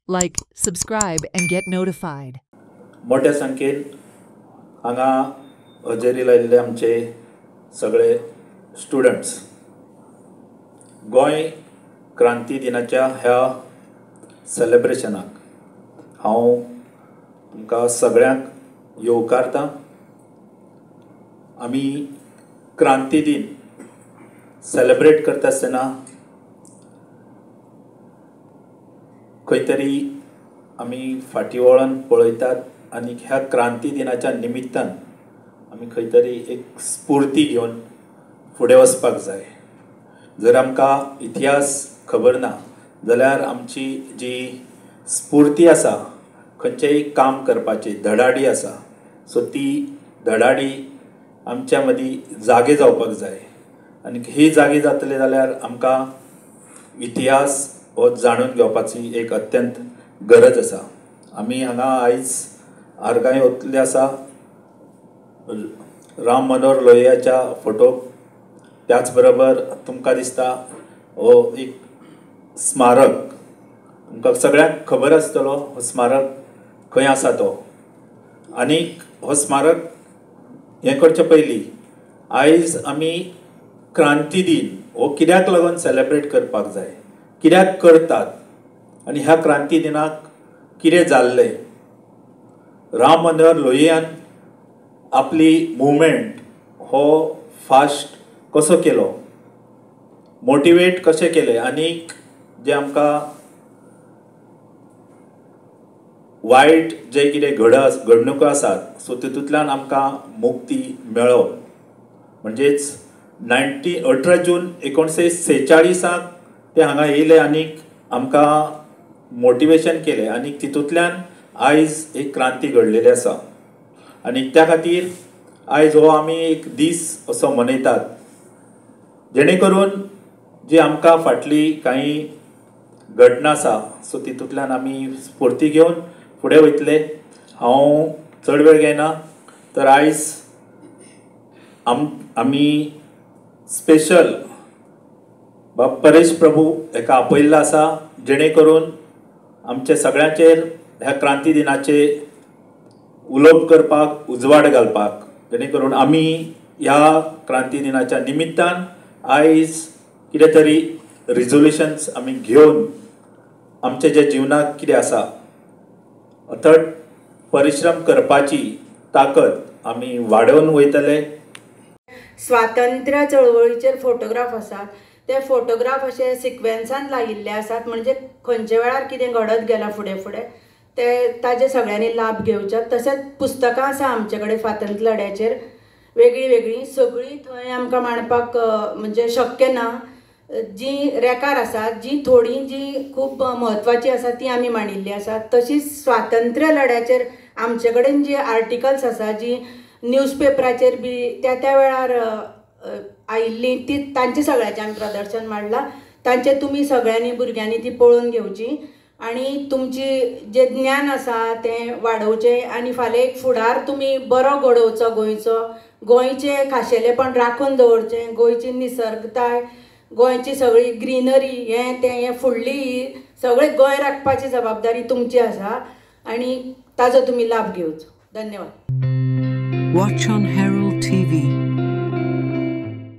Like, subscribe, and get notified. मोठ्या संख्येन हांगा हजेरी लायिल्ले आमचे सगळे स्टुडंट्स गोंय क्रांती दिनाच्या ह्या सेलिब्रेशनाक हांव तुमकां सगळ्यांक येवकारतां. आमी क्रांती दिन सेलिब्रेट करता आसतना खंय तरी आमी फाटीं वळोन पळयतात आनी ह्या क्रांती दिनाच्या निमित्तान आमी खंय तरी एक स्फूर्ती घेवन फुडें वचपाक जाय. जर आमकां इतिहास खबर ना जाल्यार आमची जी स्फूर्ती आसा खंयचेय काम करपाची धडाडी आसा सो ती धडाडी आमच्या मदीं जागे जावपाक जाय. आनी ही जागी जातली जाल्यार आमकां इतिहास हो जाणून घेवपाची एक अत्यंत गरज आसा. आमी हांगा आयज आर्गाय वतले आसा राम मनोहर लोहियाच्या फोटोक. त्याच बरोबर तुमकां दिसता हो एक स्मारक, तुमकां सगळ्यांक खबर आसतलो हो स्मारक खंय आसा तो. आनीक हो स्मारक हें करचे पयलीं आयज आमी क्रांती दिन हो कित्याक लागून सेलिब्रेट करपाक जाय, कित्याक करतात आनी ह्या क्रांती दिनाक कितें जाल्लें. राम मनोहर लोहियान आपली मुवमेंट हो फास्ट कसो केलो, मोटिवेट कशें केलें आनीक जे आमकां वायट जे कितें घडणुको आसात सो तितूंतल्यान आमकां मुक्ती मेळप. म्हणजेच 18 जून 1946 ते हांगा येयले आनीक आमकां मोटिवेशन केलें आनीक तितूंतल्यान आयज एक क्रांती घडलेली आसा. आनी त्या खातीर आयज हो आमी एक दीस असो मनयतात जेणे करून जी आमकां फाटली काही घटना आसा सो तितूंतल्यान आमी स्फूर्ती घेवन फुडें वयतले. हांव चड वेळ घेयना तर आयज आमी स्पेशल बाब परेश प्रभू हेका आपयल्लो आसा जेणे करून आमचे सगळ्यांचेर ह्या क्रांती दिनाचे उलोवप करपाक उजवाड घालपाक जेणे करून आमी ह्या क्रांती दिनाच्या निमित्तान आयज कितें तरी रिजोल्युशन्स आमी घेवन आमचे जे जिवनाक कितें आसा अथट परिश्रम करपाची ताकद आमी वाडोवन वयतले. स्वातंत्र्य चळवळीचेर फोटोग्राफ आसात ते फोटोग्राफ अशे सिक्वेन्सान लायिल्ले आसात म्हणजे खंयच्या वेळार कितें घडत गेलां फुडें फुडें ते ताजे सगळ्यांनी लाभ घेवचे. तशेंच पुस्तकां आसा आमचे कडेन स्वातंत्र्य लढ्याचेर वेगळी वेगळी सगळीं थंय आमकां मांडपाक म्हणजे शक्य ना. जी रेकार आसात जी थोडीं जी खूब म्हत्वाची आसा ती आमी मांडिल्ली आसात. तशीच स्वातंत्र्य लढ्याचेर आमचे कडेन जी आर्टिकल्स आसा जी न्यूजपेपराचेर बी त्या वेळार आयिल्ली ती तांचे सगळ्याचें आमी प्रदर्शन मांडलां. तांचे तुमी सगळ्यांनी भुरग्यांनी ती पळोवन घेवची आनी तुमची जे ज्ञान आसा तें वाडोवचें आनी फाल्यां एक फुडार तुमी बरो घडोवचो गोंयचो. गोंयचें खाशेलेपण राखून दवरचें, गोंयची निसर्गताय, गोंयची सगळी ग्रीनरी हें फुडली सगळें गोंय राखपाची जबाबदारी तुमची आसा आनी ताजो तुमी लाभ घेवचो. धन्यवाद. Watch on